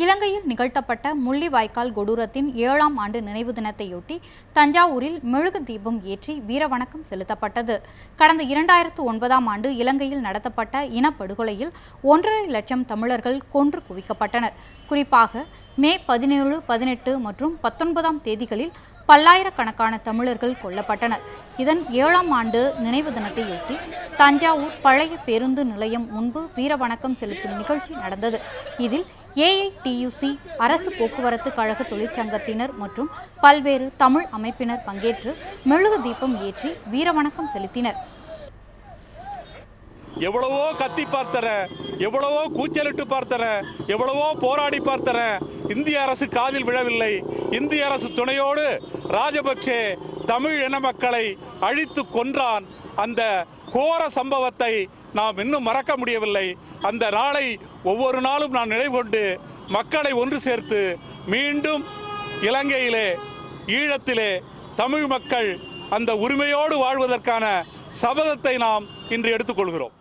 இலங்கையில் நிகழ்த்தப்பட்ட முள்ளிவாய்க்கால் கொடூரத்தின் 7ஆம் ஆண்டு நினைவு தினத்தையொட்டி தஞ்சாவூரில் மெழுகு தீபம் ஏற்றி வீரவணக்கம் செலுத்தப்பட்டது. கடந்த 2009ஆம் ஆண்டு இலங்கையில் நடத்தப்பட்ட இனப்படுகொலையில் 1.5 லட்சம் தமிழர்கள் கொன்று குவிக்கப்பட்டனர். குறிப்பாக மே 17, 18 மற்றும் 19ஆம் தேதிகளில் பல்லாயிரக்கணக்கான தமிழர்கள் கொல்லப்பட்டனர். இதன் 7ஆம் ஆண்டு நினைவு தினத்தையொட்டி தஞ்சாவூர் பழைய பேருந்து நிலையம் முன்பு வீரவணக்கம் செலுத்தும் நிகழ்ச்சி நடந்தது. இதில் AITUC, அரசு போக்குவரத்து கழக தொழிற்சங்கத்தினர் மற்றும் பல்வேறு தமிழ் அமைப்பினர் பங்கேற்று மெழுகு தீபம் ஏற்றி வீரவணக்கம் செலுத்தினர். எவ்வளவோ கத்தி பார்த்தர, எவ்வளவோ கூச்சலிட்டு பார்த்தர, எவ்வளவோ போராடி பார்த்தர, இந்திய அரசு காதில் விழவில்லை. இந்திய அரசு துணையோடு ராஜபக்சே தமிழ் இன மக்களை அழித்து கொன்றான். அந்த கோர சம்பவத்தை நாம் இன்னும் மறக்க முடியவில்லை. அந்த நாளை ஒவ்வொரு நாளும் நான் நினைவு கொண்டு மக்களை ஒன்று சேர்த்து மீண்டும் இலங்கையிலே, ஈழத்திலே தமிழ் மக்கள் அந்த உரிமையோடு வாழ்வதற்கான சபதத்தை நாம் இன்று எடுத்துக்கொள்கிறோம்.